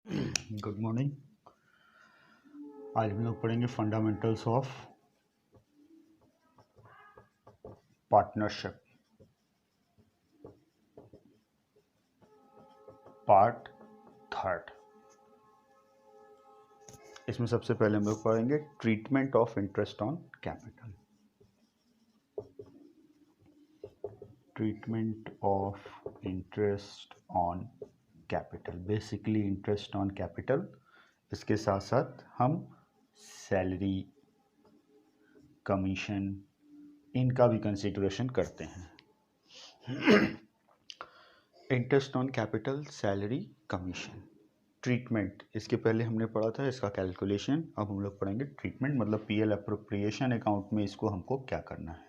Good morning. आज हम लोग पढ़ेंगे fundamentals of partnership, part third. इसमें सबसे पहले हम लोग पढ़ेंगे treatment of interest on capital. Treatment of interest on capital, basically interest on capital. इसके साथ साथ हम सैलरी, कमीशन, इनका भी कंसिडरेशन करते हैं। Interest on capital, salary, commission, treatment. इसके पहले हमने पढ़ा था इसका कैलकुलेशन। अब हम लोग पढ़ेंगे ट्रीटमेंट, मतलब पीएल अप्रोप्रिएशन अकाउंट में इसको हमको क्या करना है।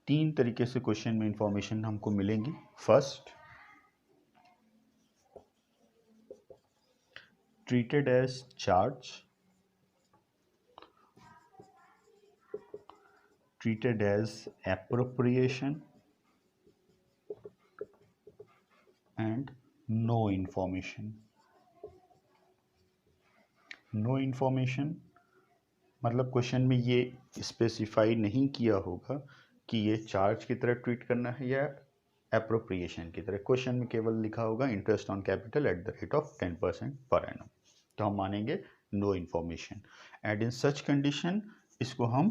तीन तरीके से क्वेश्चन में इंफॉर्मेशन हमको मिलेंगी। First, treated as charge, treated as appropriation, and no information. No information मतलब क्वेश्चन में ये स्पेसिफाई नहीं किया होगा कि ये चार्ज की तरह ट्रीट करना है या एप्रोप्रिएशन की तरह। क्वेश्चन में केवल लिखा होगा interest on capital at the rate of 10% per annum, तो हम मानेंगे no information. And in such condition इसको हम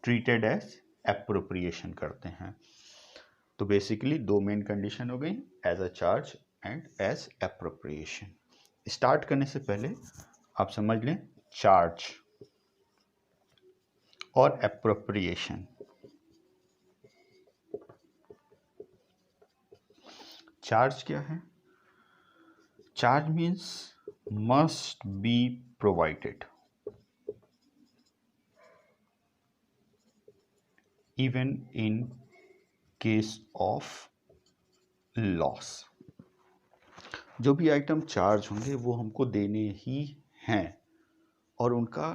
ट्रीटेड एज एप्रोप्रिएशन करते हैं। तो बेसिकली दो मेन कंडीशन हो गई, as a charge and as appropriation. Start करने से पहले आप समझ लें चार्ज और एप्रोप्रिएशन। चार्ज क्या है? Charge means must be provided even in case of loss. जो भी आइटम चार्ज होंगे वो हमको देने ही हैं और उनका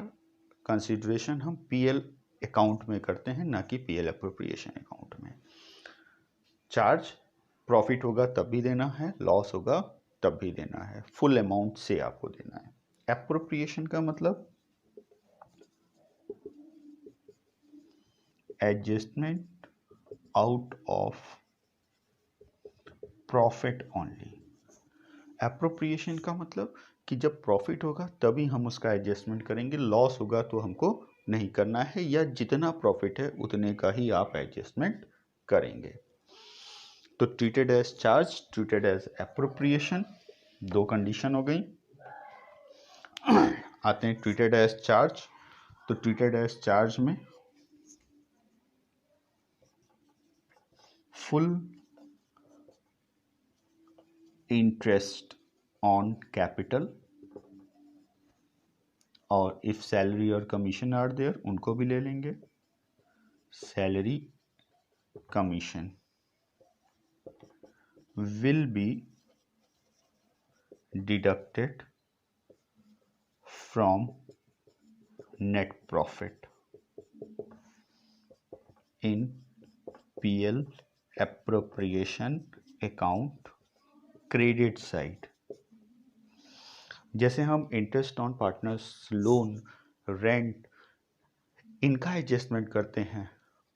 कंसिडरेशन हम पीएल अकाउंट में करते हैं, ना कि पीएल एप्रोप्रिएशन अकाउंट में। चार्ज प्रॉफिट होगा तब भी देना है, लॉस होगा तब भी देना है, फुल अमाउंट से आपको देना है। एप्रोप्रिएशन का मतलब adjustment out of profit only. Appropriation का मतलब कि जब प्रॉफिट होगा तभी हम उसका एडजस्टमेंट करेंगे, लॉस होगा तो हमको नहीं करना है, या जितना प्रॉफिट है उतने का ही आप एडजस्टमेंट करेंगे। तो treated as charge, treated as appropriation, दो कंडीशन हो गई। आते हैं ट्रीटेड एज चार्ज। तो ट्रीटेड एज चार्ज में फुल इंटरेस्ट ऑन कैपिटल, और इफ सैलरी और कमीशन आर देयर उनको भी ले लेंगे। Salary, commission will be deducted from net profit in PL appropriation account credit side। जैसे हम interest on partners loan, rent, इनका एडजस्टमेंट करते हैं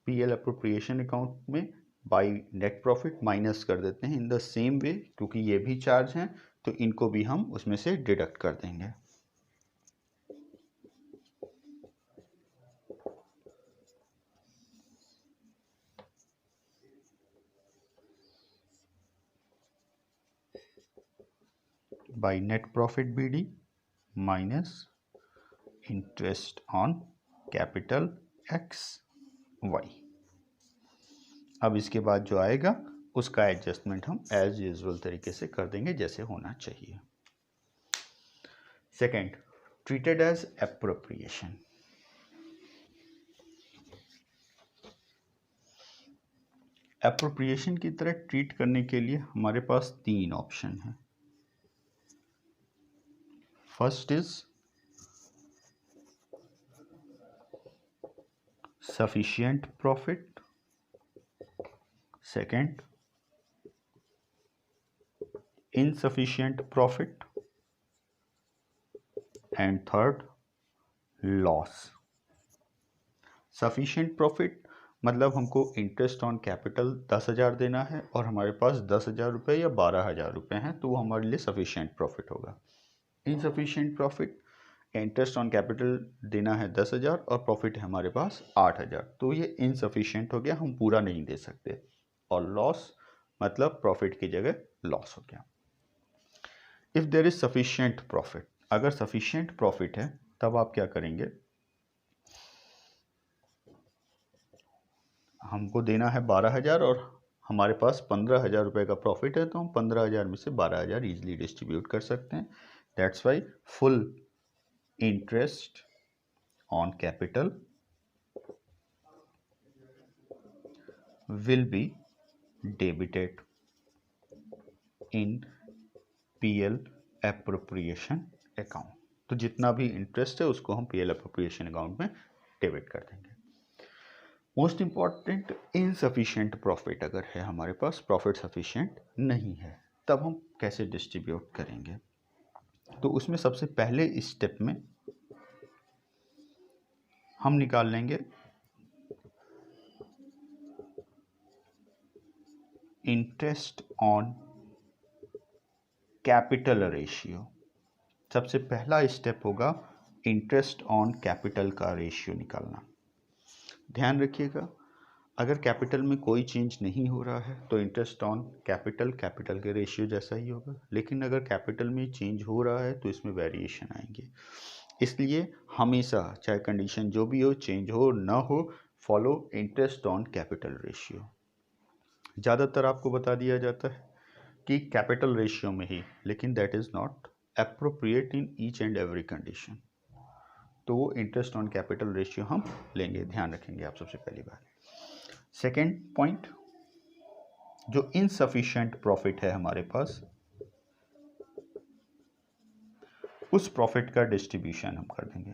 पीएल अप्रोप्रिएशन अकाउंट में बाय नेट प्रॉफिट माइनस कर देते हैं, इन द सेम वे क्योंकि ये भी चार्ज हैं तो इनको भी हम उसमें से डिडक्ट कर देंगे। By net profit BD minus interest on capital X Y. अब इसके बाद जो आएगा उसका एडजस्टमेंट हम एज यूजुअल तरीके से कर देंगे जैसे होना चाहिए। Second, treated as appropriation. Appropriation की तरह ट्रीट करने के लिए हमारे पास तीन ऑप्शन हैं। First is sufficient profit, second insufficient profit, and third loss. sufficient profit मतलब हमको इंटरेस्ट ऑन कैपिटल 10,000 देना है और हमारे पास 10,000 रुपये या 12,000 रुपये हैं, तो वो हमारे लिए सफिशिएंट प्रॉफिट होगा। Insufficient profit, interest on capital देना है 10,000 और प्रॉफिट है हमारे पास 8,000, तो ये इनसफिशिएंट हो गया, हम पूरा नहीं दे सकते। और लॉस मतलब प्रॉफिट की जगह लॉस हो गया। If there is sufficient profit, अगर सफिशिएंट प्रॉफिट है तब आप क्या करेंगे, हमको देना है 12,000 और हमारे पास 15,000 रुपये का प्रॉफिट है, तो हम 15,000 में से 12,000 ईजिली डिस्ट्रीब्यूट कर सकते हैं। That's why full interest on capital will be debited in PL appropriation account. तो जितना भी इंटरेस्ट है उसको हम पीएल एप्रोप्रिएशन अकाउंट में डेबिट कर देंगे। मोस्ट इंपॉर्टेंट, इनसफिशिएंट प्रॉफिट अगर है हमारे पास, प्रॉफिट सफिशिएंट नहीं है, तब हम कैसे डिस्ट्रीब्यूट करेंगे। तो उसमें सबसे पहले स्टेप में हम निकाल लेंगे इंटरेस्ट ऑन कैपिटल रेशियो। सबसे पहला स्टेप होगा इंटरेस्ट ऑन कैपिटल का रेशियो निकालना। ध्यान रखिएगा, अगर कैपिटल में कोई चेंज नहीं हो रहा है तो इंटरेस्ट ऑन कैपिटल कैपिटल के रेशियो जैसा ही होगा, लेकिन अगर कैपिटल में चेंज हो रहा है तो इसमें वेरिएशन आएंगे। इसलिए हमेशा चाहे कंडीशन जो भी हो, चेंज हो ना हो, follow interest on capital ratio. ज़्यादातर आपको बता दिया जाता है कि कैपिटल रेशियो में ही, लेकिन that is not appropriate in each and every condition. तो वो इंटरेस्ट ऑन कैपिटल रेशियो हम लेंगे, ध्यान रखेंगे आप सबसे पहली बात। सेकेंड पॉइंट, जो इनसफिशिएंट प्रॉफिट है हमारे पास, उस प्रॉफिट का डिस्ट्रीब्यूशन हम कर देंगे।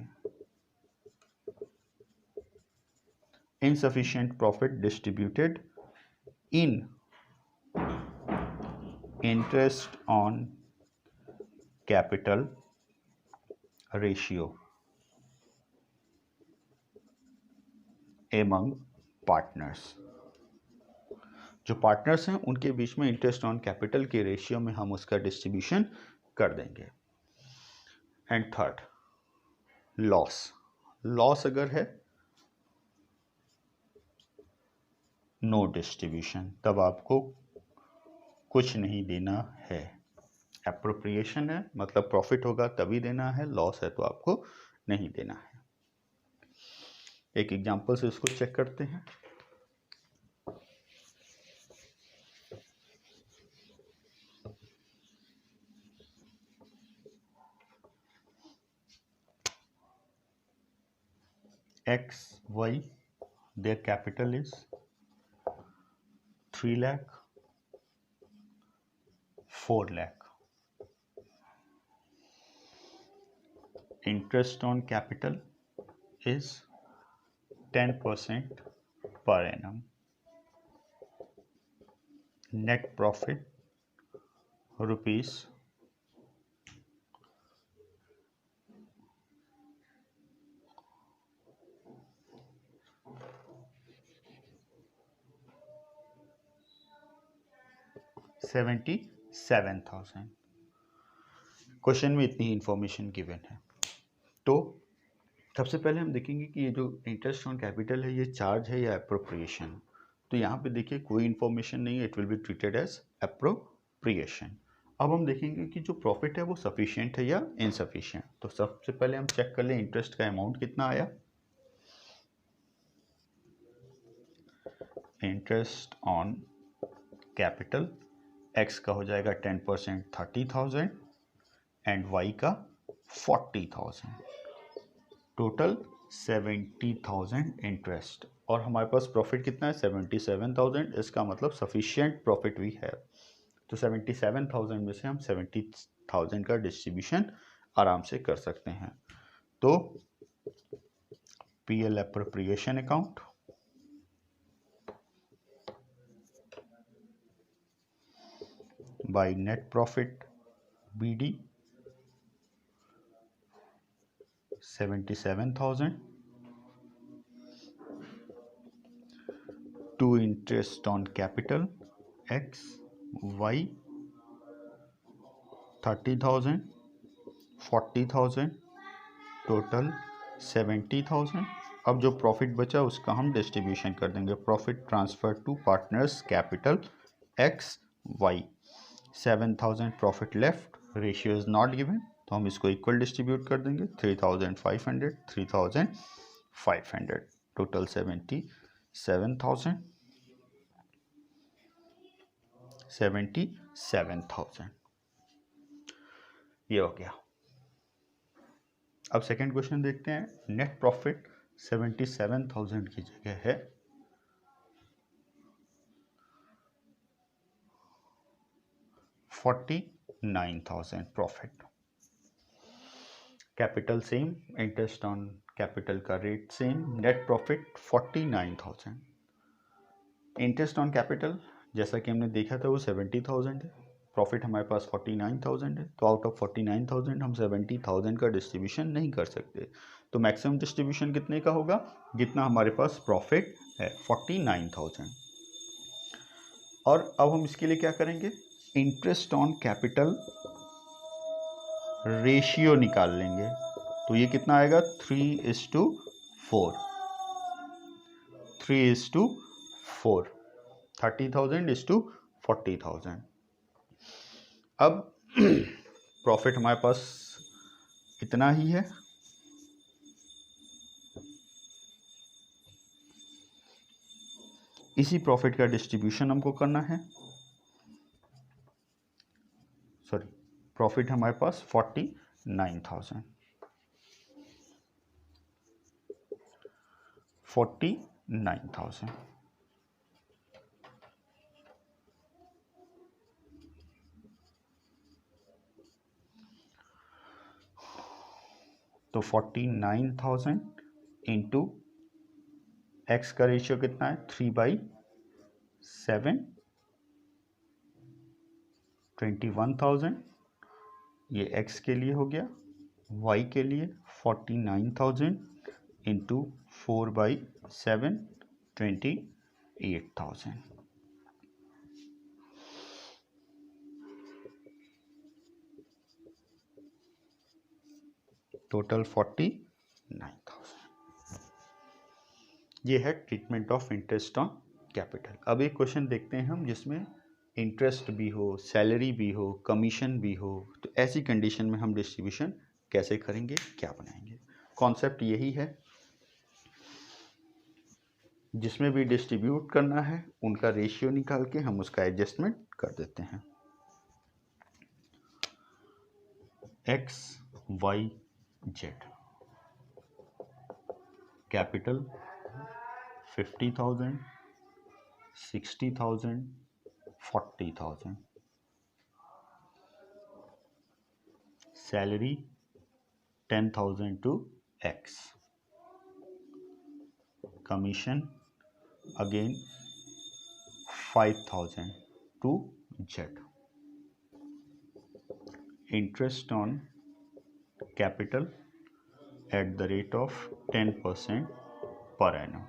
Insufficient profit distributed in interest on capital ratio among partners. जो पार्टनर्स हैं उनके बीच में इंटरेस्ट ऑन कैपिटल के रेशियो में हम उसका डिस्ट्रीब्यूशन कर देंगे। And third loss. लॉस अगर है नो डिस्ट्रीब्यूशन, तब आपको कुछ नहीं देना है। एप्रोप्रिएशन है मतलब प्रॉफिट होगा तभी देना है, लॉस है तो आपको नहीं देना है। एक एग्जांपल से इसको चेक करते हैं। X Y, their capital is 3 lakh, 4 lakh. Interest on capital is 10% per annum. Net profit rupees 77,000। Question में इतनी इंफॉर्मेशन गिवन है। तो सबसे पहले हम देखेंगे कि ये जो इंटरेस्ट ऑन कैपिटल है ये चार्ज है या एप्रोप्रिएशन। तो यहाँ पे देखिए कोई इंफॉर्मेशन नहीं है, it will be treated as appropriation. अब हम देखेंगे कि जो प्रॉफिट है वो सफिशिएंट है या इनसफिशिएंट। तो सबसे पहले हम चेक कर लें इंटरेस्ट का अमाउंट कितना आया। इंटरेस्ट ऑन कैपिटल एक्स का हो जाएगा 10% 30,000 एंड वाई का 40,000, टोटल 70,000 इंटरेस्ट। और हमारे पास प्रॉफिट कितना है 77,000, इसका मतलब सफिशिएंट प्रॉफिट भी है। तो 77,000 में से हम 70,000 का डिस्ट्रीब्यूशन आराम से कर सकते हैं। तो PL appropriation account, by net profit BD 77,000 to interest on capital X Y 30,000 40,000 total 70,000। अब जो प्रॉफिट बचा उसका हम डिस्ट्रीब्यूशन कर देंगे। Profit transfer to partners capital X Y 7,000 profit left, ratio is not given तो हम इसको इक्वल डिस्ट्रीब्यूट कर देंगे 3,500 3,500 टोटल 77,000 ये हो गया। अब सेकंड क्वेश्चन देखते हैं। नेट प्रॉफिट 77,000 की जगह है 49,000 profit. Capital same, interest on capital का rate same, net profit 49,000। Interest on capital जैसा कि हमने देखा था वो 70,000 है, प्रॉफिट हमारे पास 49,000 है, तो आउट ऑफ 49,000 हम 70,000 का डिस्ट्रीब्यूशन नहीं कर सकते। तो मैक्सिमम डिस्ट्रीब्यूशन कितने का होगा, जितना हमारे पास प्रॉफिट है 49,000। और अब हम इसके लिए क्या करेंगे, इंटरेस्ट ऑन कैपिटल रेशियो निकाल लेंगे। तो ये कितना आएगा 3:4, 3:4, 30,000 इज टू 40,000। अब प्रॉफिट हमारे पास इतना ही है, इसी प्रॉफिट का डिस्ट्रीब्यूशन हमको करना है। सॉरी, प्रॉफिट हमारे पास 49,000, 49,000। तो 49,000 इंटू एक्स का रेशियो कितना है 3/7, 21,000, ये एक्स के लिए हो गया। वाई के लिए 49,000 इंटू 4/7, 28,000। टोटल 49,000। ये है treatment of interest on capital. अब एक क्वेश्चन देखते हैं हम जिसमें इंटरेस्ट भी हो, सैलरी भी हो, कमीशन भी हो, तो ऐसी कंडीशन में हम डिस्ट्रीब्यूशन कैसे करेंगे, क्या बनाएंगे। कॉन्सेप्ट यही है, जिसमें भी डिस्ट्रीब्यूट करना है उनका रेशियो निकाल के हम उसका एडजस्टमेंट कर देते हैं। X Y Z, capital 50,000, 60,000, 40,000, salary 10,000 to X, commission again 5,000 to Z, interest on capital at the rate of 10% per annum.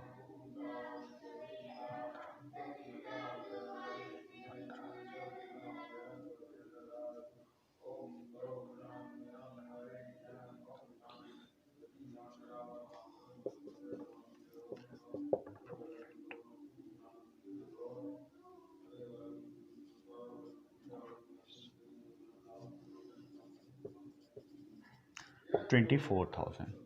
$24,000.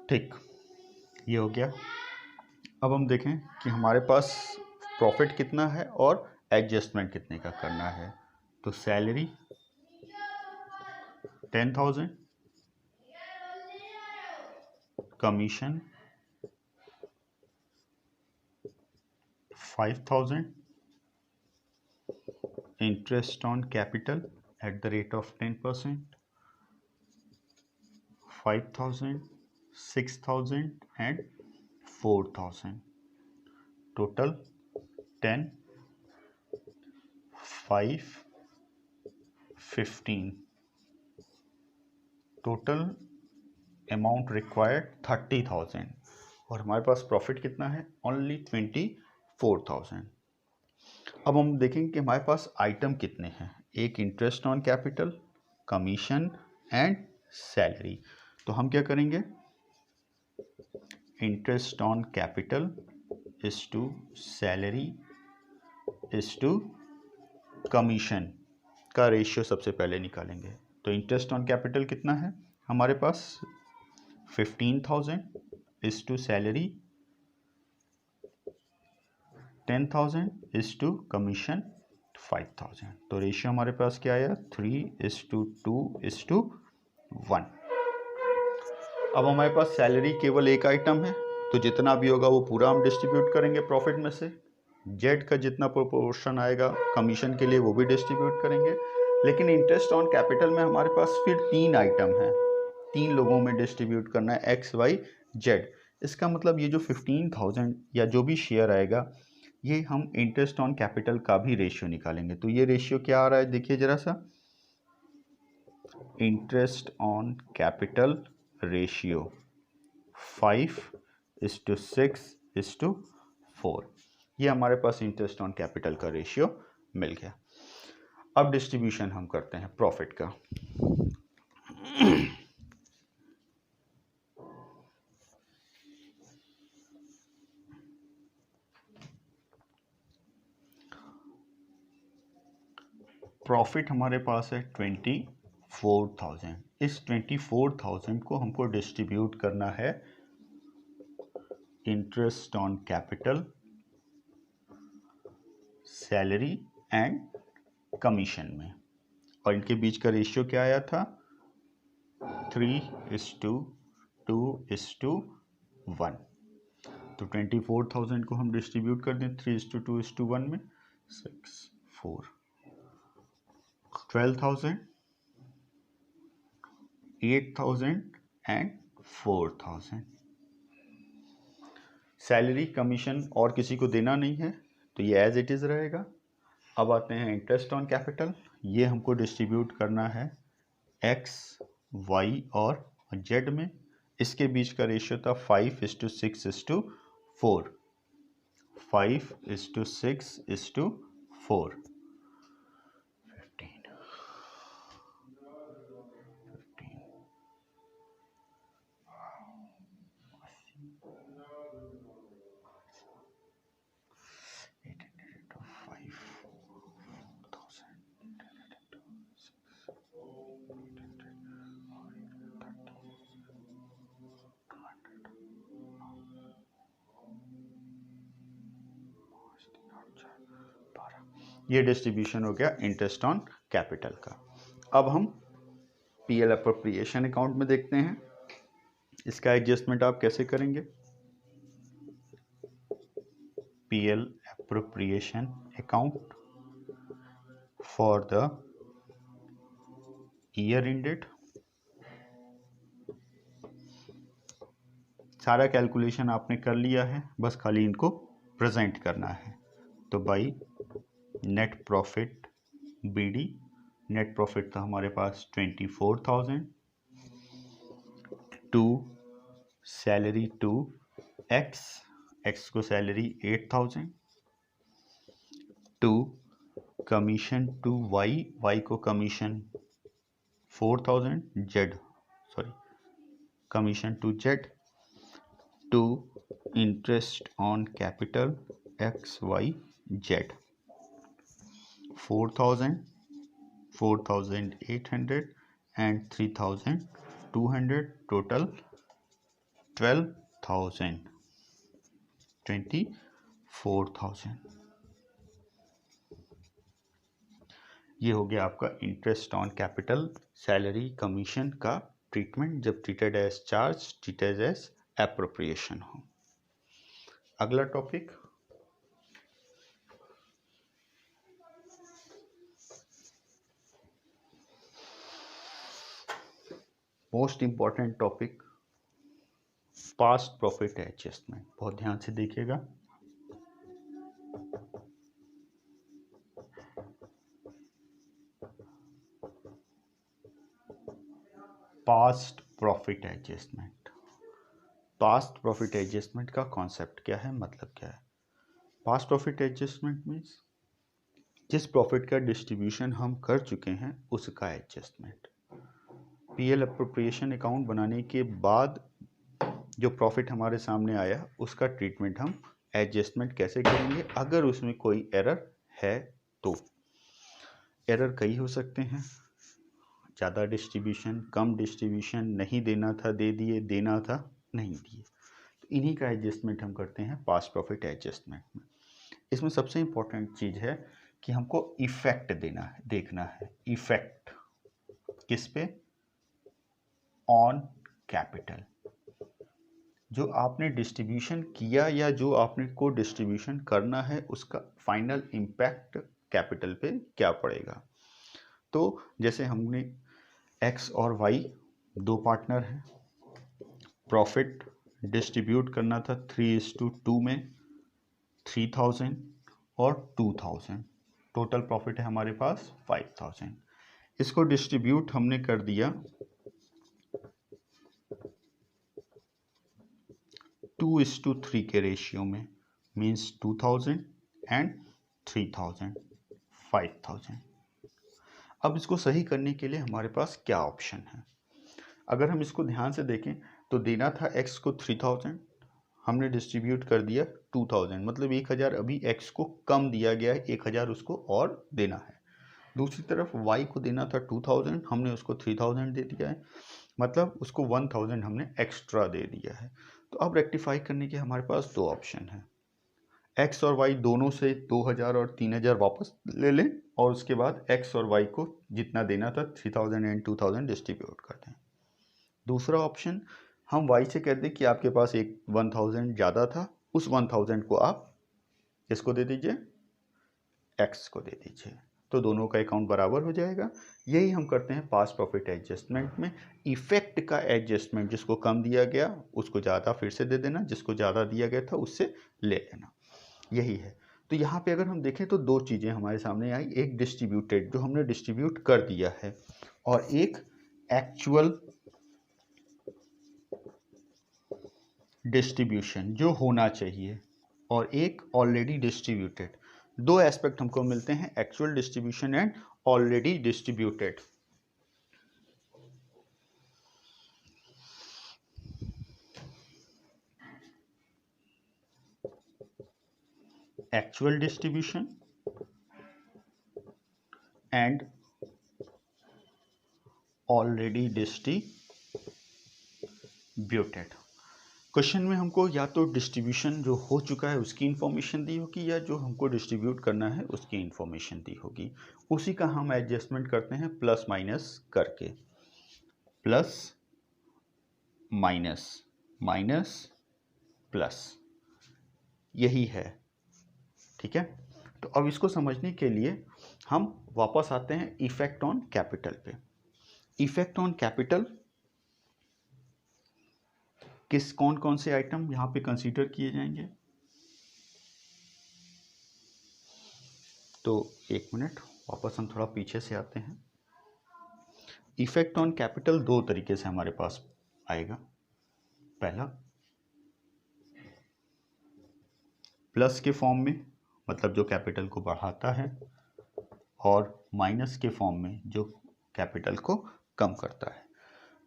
ठीक, ये हो गया। अब हम देखें कि हमारे पास प्रॉफिट कितना है और एडजस्टमेंट कितने का करना है। तो salary 10,000, commission 5,000, interest on capital at the rate of 10%, 5,000, 6,000 and 4,000. Total 10, 5, 15. Total amount required 30,000 और हमारे पास प्रॉफिट कितना है? ओनली 24,000. अब हम देखेंगे कि हमारे पास आइटम कितने हैं। एक interest on capital, commission and salary. तो हम क्या करेंगे, interest on capital is to salary is to commission का रेशियो सबसे पहले निकालेंगे। तो इंटरेस्ट ऑन कैपिटल कितना है हमारे पास? 15,000 is to salary, 10,000 is to commission 5,000। तो रेशियो हमारे पास क्या आया? 3:2:1। अब हमारे पास सैलरी केवल एक आइटम है, तो जितना भी होगा वो पूरा हम डिस्ट्रीब्यूट करेंगे प्रॉफिट में से। जेड का जितना प्रोपोर्शन आएगा कमीशन के लिए वो भी डिस्ट्रीब्यूट करेंगे। लेकिन इंटरेस्ट ऑन कैपिटल में हमारे पास फिर 3 आइटम है, 3 लोगों में डिस्ट्रीब्यूट करना है, एक्स वाई जेड। इसका मतलब ये जो 15,000 या जो भी शेयर आएगा, ये हम इंटरेस्ट ऑन कैपिटल का भी रेशियो निकालेंगे। तो ये रेशियो क्या आ रहा है देखिए जरा सा, इंटरेस्ट ऑन कैपिटल रेशियो 5:6:4। ये हमारे पास इंटरेस्ट ऑन कैपिटल का रेशियो मिल गया। अब डिस्ट्रीब्यूशन हम करते हैं प्रॉफिट का। प्रॉफिट हमारे पास है 24,000। इस 24,000 को हमको डिस्ट्रीब्यूट करना है interest on capital, salary and commission में। और इनके बीच का रेशियो क्या आया था? 3:2:1। तो 24,000 को हम डिस्ट्रीब्यूट कर दें 3:2:1 में, 6, 4, 12,000, 8,000 एंड 4,000। सैलरी कमीशन और किसी को देना नहीं है, तो ये एज इट इज़ रहेगा। अब आते हैं इंटरेस्ट ऑन कैपिटल। ये हमको डिस्ट्रीब्यूट करना है एक्स, वाई और जेड में। इसके बीच का रेशियो था 5:6:4। 5:6:4। 15, ये डिस्ट्रीब्यूशन हो गया इंटरेस्ट ऑन कैपिटल का। अब हम पीएल अप्रोप्रिएशन अकाउंट में देखते हैं, इसका एडजस्टमेंट आप कैसे करेंगे। PL appropriation account for the year ended. सारा कैलकुलेशन आपने कर लिया है, बस खाली इनको प्रेजेंट करना है। तो by net profit BD, net profit था हमारे पास 24,000, to salary to X, X को salary 8,000, to commission to Y, Y को commission 4,000, Z sorry commission to Z, to interest on capital X Y Z 4,000, 4,800 and 3,200, total 12,000 24,000 24,000। ये हो गया आपका interest on capital, salary, commission का treatment जब treated as charge, treated as appropriation हो। अगला topic most important topic, past profit adjustment. बहुत ध्यान से देखिएगा। Past profit adjustment. Past profit adjustment का कॉन्सेप्ट क्या है, मतलब क्या है? पास्ट प्रॉफिट एडजस्टमेंट मीन्स जिस प्रॉफिट का डिस्ट्रीब्यूशन हम कर चुके हैं उसका एडजस्टमेंट। पीएल अप्रोप्रिएशन अकाउंट बनाने के बाद जो प्रॉफिट हमारे सामने आया उसका ट्रीटमेंट हम एडजस्टमेंट कैसे करेंगे, अगर उसमें कोई एरर है तो। एरर कई हो सकते हैं, ज़्यादा डिस्ट्रीब्यूशन, कम डिस्ट्रीब्यूशन, नहीं देना था दे दिए, देना था नहीं दिए, तो इन्हीं का एडजस्टमेंट हम करते हैं पास्ट प्रॉफिट एडजस्टमेंट में। इसमें सबसे इम्पोर्टेंट चीज़ है कि हमको इफेक्ट देना है, देखना है इफेक्ट किस पे, ऑन कैपिटल। जो आपने डिस्ट्रीब्यूशन किया या जो आपने को डिस्ट्रीब्यूशन करना है उसका फाइनल इम्पैक्ट कैपिटल पे क्या पड़ेगा। तो जैसे हमने एक्स और वाई दो पार्टनर हैं, प्रॉफिट डिस्ट्रीब्यूट करना था 3:2 में, 3,000 और 2,000, टोटल प्रॉफिट है हमारे पास 5,000। इसको डिस्ट्रीब्यूट हमने कर दिया 2:3 के रेशियो में, मीन्स 2,000 एंड 3,000, 5,000। अब इसको सही करने के लिए हमारे पास क्या ऑप्शन है? अगर हम इसको ध्यान से देखें तो देना था x को 3,000, हमने डिस्ट्रीब्यूट कर दिया 2,000, मतलब 1,000 अभी x को कम दिया गया है, 1,000 उसको और देना है। दूसरी तरफ y को देना था 2,000, हमने उसको 3,000 दे दिया है, मतलब उसको 1,000 हमने एक्स्ट्रा दे दिया है। तो अब रेक्टिफाई करने के हमारे पास दो ऑप्शन है, x और y दोनों से 2,000 और 3,000 वापस ले लें और उसके बाद x और y को जितना देना था 3,000 एंड 2,000 डिस्ट्रीब्यूट कर दें। दूसरा ऑप्शन, हम y से कह दें कि आपके पास एक 1,000 ज़्यादा था, उस 1,000 को आप इसको दे दीजिए, x को दे दीजिए, तो दोनों का अकाउंट बराबर हो जाएगा। यही हम करते हैं पास्ट प्रॉफिट एडजस्टमेंट में। इफेक्ट का एडजस्टमेंट, जिसको कम दिया गया उसको ज़्यादा फिर से दे देना, जिसको ज़्यादा दिया गया था उससे ले लेना, यही है। तो यहाँ पे अगर हम देखें तो दो चीज़ें हमारे सामने आई, एक डिस्ट्रीब्यूटेड जो हमने डिस्ट्रीब्यूट कर दिया है, और एक एक्चुअल डिस्ट्रीब्यूशन जो होना चाहिए, और एक ऑलरेडी डिस्ट्रीब्यूटेड। दो एस्पेक्ट हमको मिलते हैं, actual distribution and already distributed. Actual distribution and already distributed. Question में हमको या तो डिस्ट्रीब्यूशन जो हो चुका है उसकी इंफॉर्मेशन दी होगी, या जो हमको डिस्ट्रीब्यूट करना है उसकी इंफॉर्मेशन दी होगी। उसी का हम एडजस्टमेंट करते हैं प्लस माइनस करके, प्लस माइनस, माइनस प्लस, यही है। ठीक है, तो अब इसको समझने के लिए हम वापस आते हैं इफेक्ट ऑन कैपिटल पे। इफेक्ट ऑन कैपिटल किस कौन कौन से आइटम यहां पे कंसीडर किए जाएंगे, तो एक मिनट वापस हम थोड़ा पीछे से आते हैं। इफेक्ट ऑन कैपिटल दो तरीके से हमारे पास आएगा। पहला प्लस के फॉर्म में, मतलब जो कैपिटल को बढ़ाता है, और माइनस के फॉर्म में जो कैपिटल को कम करता है।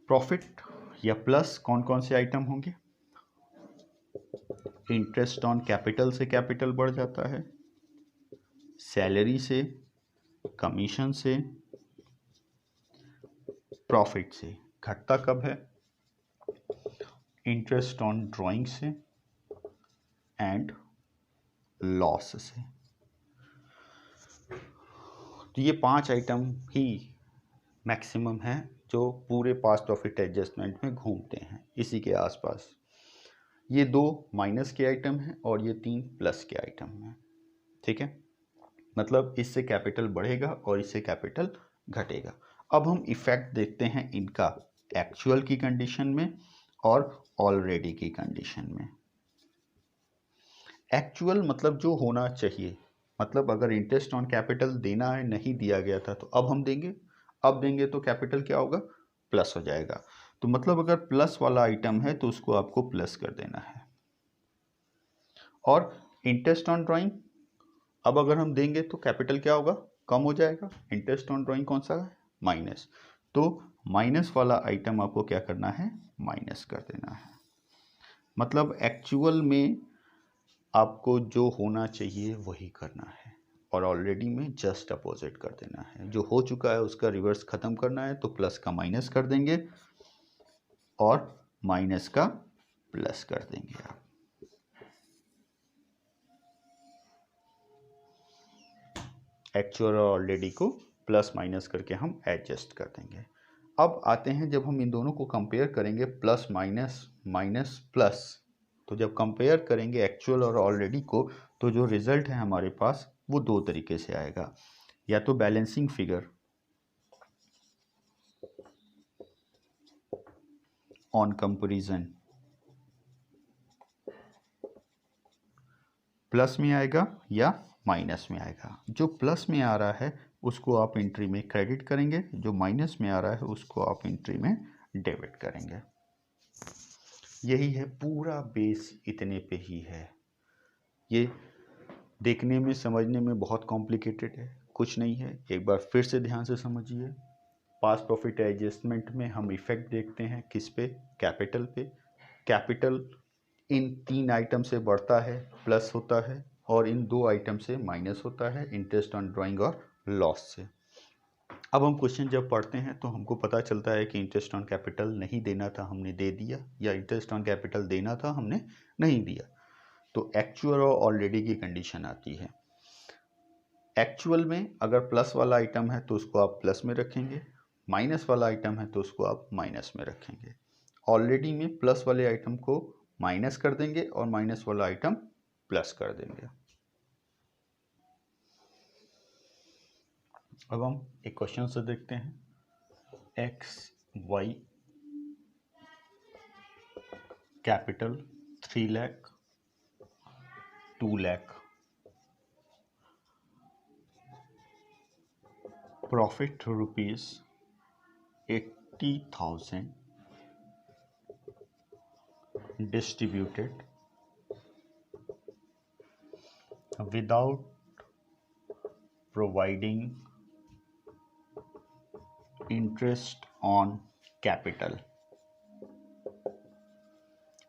प्रॉफिट या प्लस कौन कौन से आइटम होंगे? इंटरेस्ट ऑन कैपिटल से कैपिटल बढ़ जाता है, सैलरी से, कमीशन से, प्रॉफिट से। घटता कब है? इंटरेस्ट ऑन ड्राइंग से एंड लॉस से। तो ये 5 आइटम ही मैक्सिमम है जो पूरे पास्ट प्रॉफिट एडजस्टमेंट में घूमते हैं, इसी के आसपास। ये 2 माइनस के आइटम हैं और ये 3 प्लस के आइटम हैं, ठीक है। मतलब इससे कैपिटल बढ़ेगा और इससे कैपिटल घटेगा। अब हम इफेक्ट देखते हैं इनका एक्चुअल की कंडीशन में और ऑलरेडी की कंडीशन में। एक्चुअल मतलब जो होना चाहिए, मतलब अगर इंटरेस्ट ऑन कैपिटल देना है, नहीं दिया गया था तो अब हम देंगे, अब देंगे तो कैपिटल क्या होगा, प्लस हो जाएगा। तो मतलब अगर प्लस वाला आइटम है तो उसको आपको प्लस कर देना है। और इंटरेस्ट ऑन ड्राइंग, अब अगर हम देंगे तो कैपिटल क्या होगा, कम हो जाएगा। इंटरेस्ट ऑन ड्राइंग कौन सा है, माइनस। तो माइनस वाला आइटम आपको क्या करना है, माइनस कर देना है। मतलब एक्चुअल में आपको जो होना चाहिए वही करना है और ऑलरेडी में जस्ट अपोजिट कर देना है। जो हो चुका है उसका रिवर्स खत्म करना है, तो प्लस का माइनस कर देंगे और माइनस का प्लस कर देंगे आप। एक्चुअल और ऑलरेडी को प्लस माइनस करके हम एडजस्ट कर देंगे। अब आते हैं, जब हम इन दोनों को कंपेयर करेंगे, प्लस माइनस माइनस प्लस, तो जब कंपेयर करेंगे एक्चुअल और ऑलरेडी को, तो जो रिजल्ट है हमारे पास वो 2 तरीके से आएगा। या तो balancing figure on comparison plus में आएगा या माइनस में आएगा। जो प्लस में आ रहा है उसको आप एंट्री में क्रेडिट करेंगे, जो माइनस में आ रहा है उसको आप एंट्री में डेबिट करेंगे। यही है पूरा बेस, इतने पे ही है। ये देखने में समझने में बहुत कॉम्प्लिकेटेड है, कुछ नहीं है। एक बार फिर से ध्यान से समझिए। पास्ट प्रॉफिट एडजस्टमेंट में हम इफेक्ट देखते हैं किस पे, कैपिटल पे। कैपिटल इन 3 आइटम से बढ़ता है, प्लस होता है, और इन 2 आइटम से माइनस होता है, इंटरेस्ट ऑन ड्राइंग और लॉस से। अब हम क्वेश्चन जब पढ़ते हैं तो हमको पता चलता है कि इंटरेस्ट ऑन कैपिटल नहीं देना था, हमने दे दिया, या इंटरेस्ट ऑन कैपिटल देना था, हमने नहीं दिया। तो एक्चुअल और ऑलरेडी की कंडीशन आती है। एक्चुअल में अगर प्लस वाला आइटम है तो उसको आप प्लस में रखेंगे, माइनस वाला आइटम है तो उसको आप माइनस में रखेंगे। ऑलरेडी में प्लस वाले आइटम को माइनस कर देंगे और माइनस वाला आइटम प्लस कर देंगे। अब हम एक क्वेश्चन से देखते हैं। X Y capital 3 lakh 2 lakh, profit rupees 80,000 distributed without providing interest on capital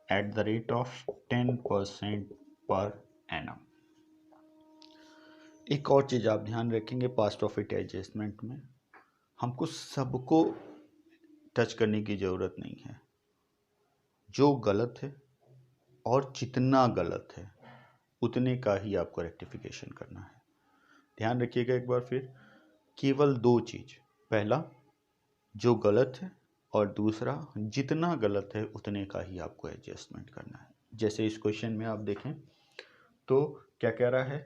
at the rate of 10% per annum। एक और चीज़ आप ध्यान रखेंगे, पास्ट प्रॉफिट एडजस्टमेंट में हमको सबको टच करने की ज़रूरत नहीं है। जो गलत है और जितना गलत है उतने का ही आपको रेक्टिफिकेशन करना है। ध्यान रखिएगा एक बार फिर, केवल 2 चीज़, पहला जो गलत है और दूसरा जितना गलत है उतने का ही आपको एडजस्टमेंट करना है। जैसे इस क्वेश्चन में आप देखें तो क्या कह रहा है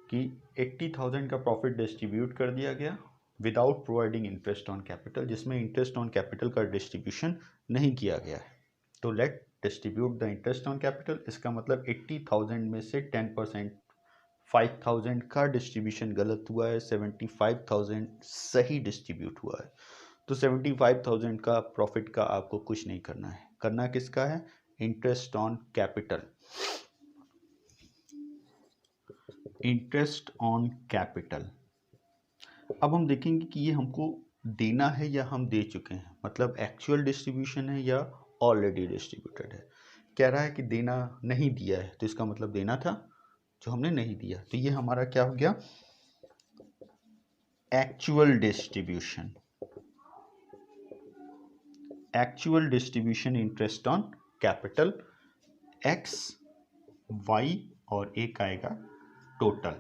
कि 80,000 का प्रॉफिट डिस्ट्रीब्यूट कर दिया गया without providing interest on capital, जिसमें इंटरेस्ट ऑन कैपिटल का डिस्ट्रीब्यूशन नहीं किया गया है। तो let distribute the interest on capital, इसका मतलब 80,000 में से 10% 5,000 का डिस्ट्रीब्यूशन गलत हुआ है, 75,000 सही डिस्ट्रीब्यूट हुआ है। तो 75,000 का प्रॉफिट का आपको कुछ नहीं करना है, करना किसका है, interest on capital. Interest on capital. अब हम देखेंगे कि ये हमको देना है या हम दे चुके हैं, मतलब एक्चुअल डिस्ट्रीब्यूशन है या ऑलरेडी डिस्ट्रीब्यूटेड है। कह रहा है कि देना नहीं दिया है, तो इसका मतलब देना था जो हमने नहीं दिया। तो ये हमारा क्या हो गया, actual distribution. Actual distribution interest on capital X Y और एक आएगा total.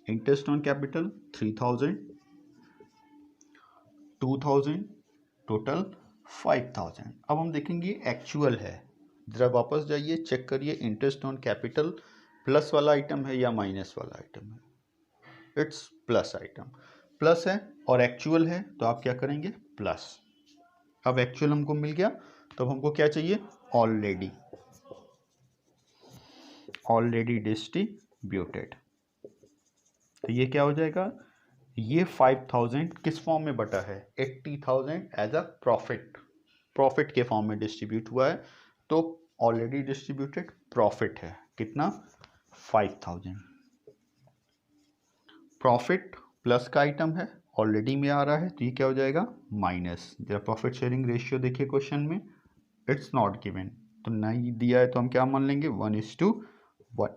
Interest on capital 3000, 2000, total 5000। अब हम देखेंगे एक्चुअल है, जरा वापस जाइए चेक करिए इंटरेस्ट ऑन कैपिटल प्लस वाला आइटम है या माइनस वाला आइटम है। इट्स प्लस आइटम, प्लस है और एक्चुअल है तो आप क्या करेंगे प्लस। अब एक्चुअल हमको मिल गया तो अब हमको क्या चाहिए ऑलरेडी डिस्ट्रीब्यूटेड। तो ये क्या हो जाएगा, ये 5000 किस फॉर्म में बटा है 80,000 एज अ प्रॉफिट के फॉर्म में डिस्ट्रीब्यूट हुआ है। तो ऑलरेडी डिस्ट्रीब्यूटेड प्रॉफिट है कितना 5000। प्रॉफिट प्लस का आइटम है ऑलरेडी में आ रहा है तो ये क्या हो जाएगा माइनस। जरा प्रॉफिट शेयरिंग रेशियो देखिए क्वेश्चन में, इट्स नॉट गिवन तो नहीं दिया है तो हम क्या मान लेंगे 1:1।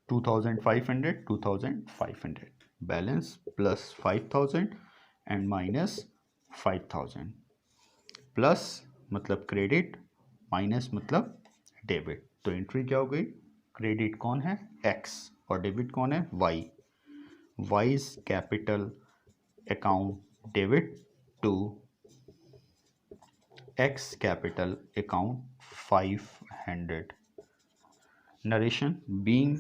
2500 2500 balance plus 5000 and minus 5000। Plus मतलब क्रेडिट, माइनस मतलब डेबिट। तो एंट्री क्या हो गई, क्रेडिट कौन है एक्स और डेबिट कौन है Y. Y's capital account debit to X capital account 500। Narration being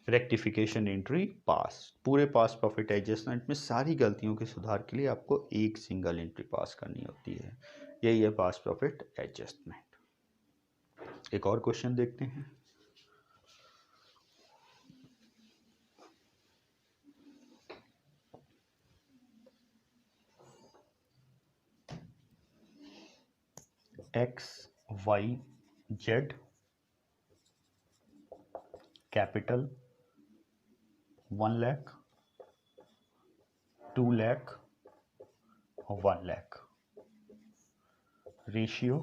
rectification entry pass. पूरे पास प्रॉफिट एडजस्टमेंट में सारी गलतियों के सुधार के लिए आपको एक सिंगल एंट्री पास करनी होती है, यही है पास प्रॉफिट एडजस्टमेंट। एक और क्वेश्चन देखते हैं। X Y Z capital 1 lakh, 2 lakh और 1 lakh. Ratio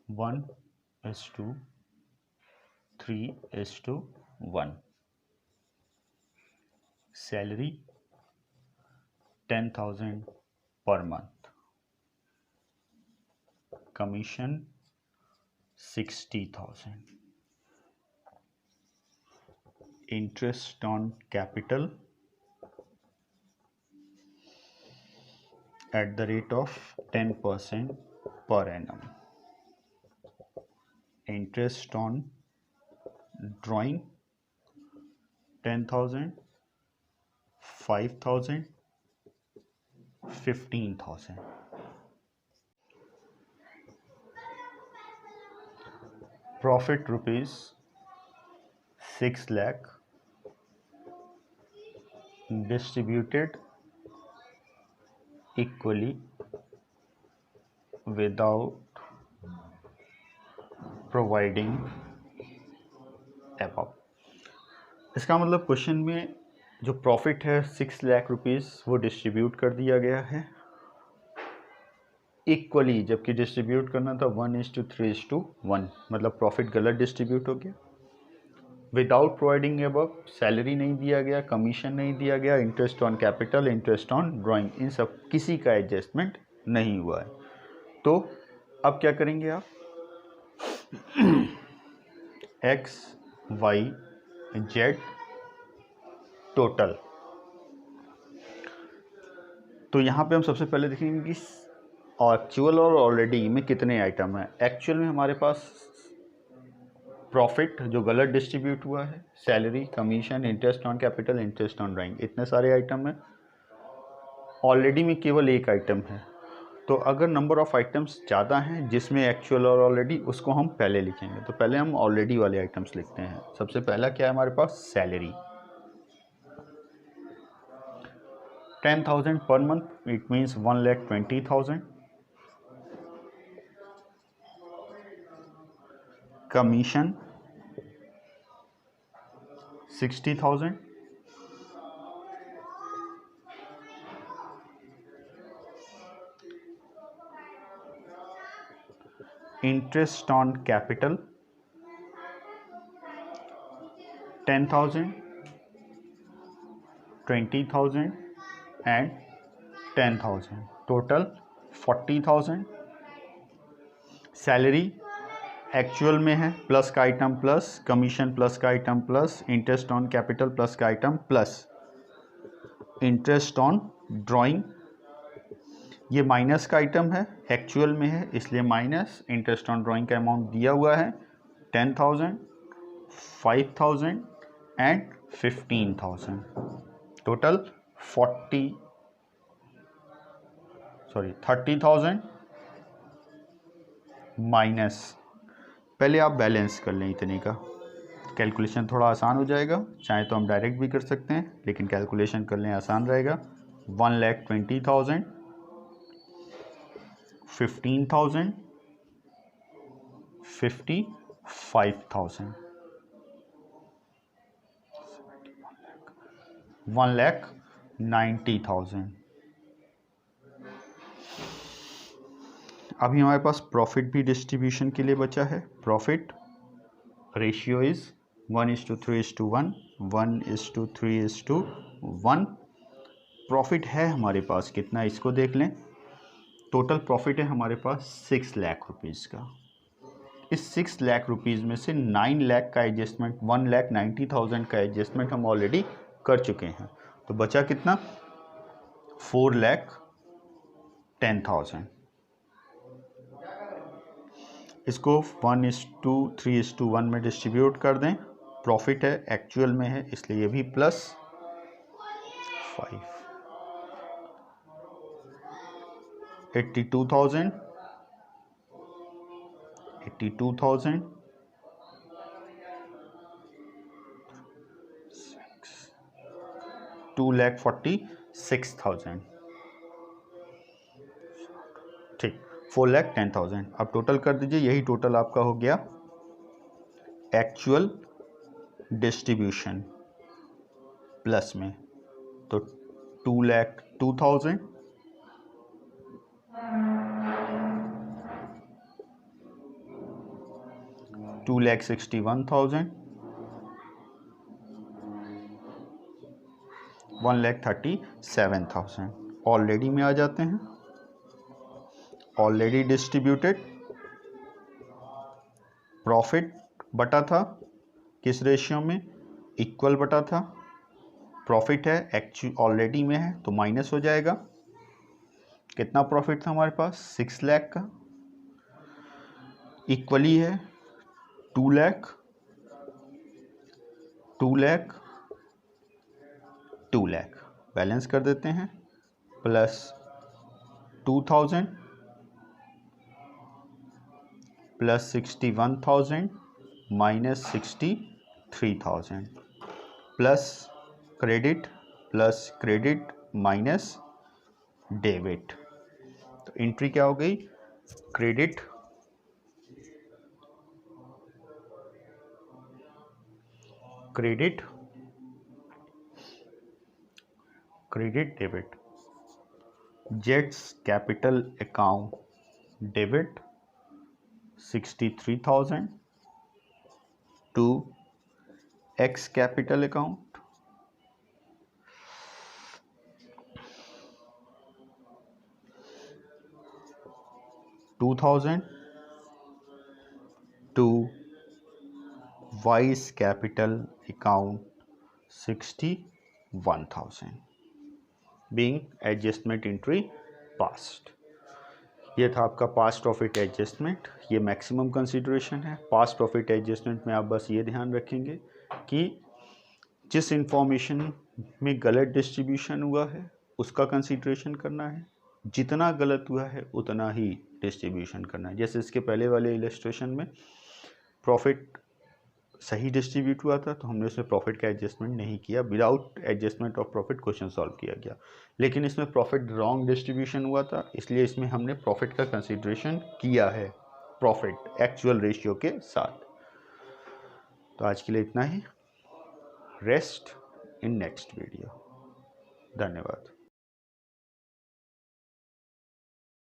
1:3:1। Salary 10,000 per month. Commission 60,000। Interest on capital at the rate of 10% per annum. Interest on drawing 10,000, 5,000, 15,000. Profit rupees 6 lakh distributed equally without providing above। इसका मतलब question में जो profit है 6 lakh rupees वो distribute कर दिया गया है इक्वली, जबकि डिस्ट्रीब्यूट करना था 1:3:1, मतलब प्रॉफिट गलत डिस्ट्रीब्यूट हो गया। विदाउट प्रोवाइडिंग अबव, सैलरी नहीं दिया गया, कमीशन नहीं दिया गया, interest on capital, interest on drawing, इन सब किसी का एडजस्टमेंट नहीं हुआ है। तो अब क्या करेंगे आप एक्स वाई जेड टोटल। तो यहाँ पे हम सबसे पहले देखेंगे कि एक्चुअल और ऑलरेडी में कितने आइटम हैं। एक्चुअल में हमारे पास प्रॉफिट जो गलत डिस्ट्रीब्यूट हुआ है, salary, commission, interest on capital, interest on drawing, इतने सारे आइटम हैं। ऑलरेडी में केवल एक आइटम है। तो अगर नंबर ऑफ आइटम्स ज़्यादा हैं जिसमें एक्चुअल और ऑलरेडी, उसको हम पहले लिखेंगे। तो पहले हम ऑलरेडी वाले आइटम्स लिखते हैं। सबसे पहला क्या है हमारे पास salary 10,000 per month, it means 1,20,000। Commission 60,000। Interest on capital 10,000, 20,000 and 10,000, total 40,000। Salary actual में है प्लस का आइटम प्लस कमीशन प्लस का item plus interest on capital plus का item plus interest on drawing, ये माइनस का आइटम है, actual में है इसलिए माइनस, इंटरेस्ट ऑन ड्राइंग का अमाउंट दिया हुआ है 10,000, 5,000 एंड 15,000, टोटल 30,000 माइनस, पहले आप बैलेंस कर लें इतने का, कैलकुलेशन थोड़ा आसान हो जाएगा, चाहे तो हम डायरेक्ट भी कर सकते हैं लेकिन कैलकुलेशन कर लें आसान रहेगा। 1,20,000, 15,000, 55,000, 1,90,000। अभी हमारे पास प्रॉफिट भी डिस्ट्रीब्यूशन के लिए बचा है। Profit ratio is 1:3:1, 1:3:1। प्रॉफिट है हमारे पास कितना, इसको देख लें। टोटल प्रॉफिट है हमारे पास 6 लाख रुपीज़ का। इस 6 लाख रुपीज़ में से 9 लाख का एडजस्टमेंट, 1,90,000 का एडजस्टमेंट हम ऑलरेडी कर चुके हैं, तो बचा कितना, 4,10,000। इसको 1:3:1 में डिस्ट्रीब्यूट कर दें। प्रॉफिट है एक्चुअल में है इसलिए ये भी प्लस 5, 82,000, 2,46,000, ठीक, 4,10,000। अब टोटल कर दीजिए, यही टोटल आपका हो गया एक्चुअल डिस्ट्रीब्यूशन प्लस में, तो 2,02,000, 2,61,000, 1,37,000 ऑलरेडी में आ जाते हैं। ऑलरेडी डिस्ट्रीब्यूटेड प्रॉफिट बटा था किस रेशियो में, इक्वल बटा था। प्रॉफिट है एक्चुअल ऑलरेडी में है तो माइनस हो जाएगा। कितना प्रॉफिट था हमारे पास, 6 लाख का, इक्वली है 2 लाख, 2 लाख, 2 लाख, बैलेंस कर देते हैं, plus 2,000 plus 61,000 minus 63,000 plus credit minus debit, तो एंट्री क्या हो गई, क्रेडिट डेबिट, जेट्स capital account debit 63,000 to X capital account, $2,000 to Y's capital account 61,000 being adjustment entry passed. ये था आपका पास्ट प्रॉफिट एडजस्टमेंट, ये मैक्सिमम कंसीडरेशन है। पास्ट प्रॉफिट एडजस्टमेंट में आप बस ये ध्यान रखेंगे कि जिस इंफॉर्मेशन में गलत डिस्ट्रीब्यूशन हुआ है उसका कंसीडरेशन करना है, जितना गलत हुआ है उतना ही डिस्ट्रीब्यूशन करना है। जैसे इसके पहले वाले इलस्ट्रेशन में प्रॉफिट सही डिस्ट्रीब्यूट हुआ था तो हमने उसमें प्रॉफिट का एडजस्टमेंट नहीं किया, without adjustment of profit question solve किया गया। लेकिन इसमें प्रॉफिट रॉन्ग डिस्ट्रीब्यूशन हुआ था इसलिए इसमें हमने प्रॉफिट का कंसीडरेशन किया है प्रॉफिट एक्चुअल रेशियो के साथ। तो आज के लिए इतना ही, रेस्ट इन नेक्स्ट वीडियो। धन्यवाद।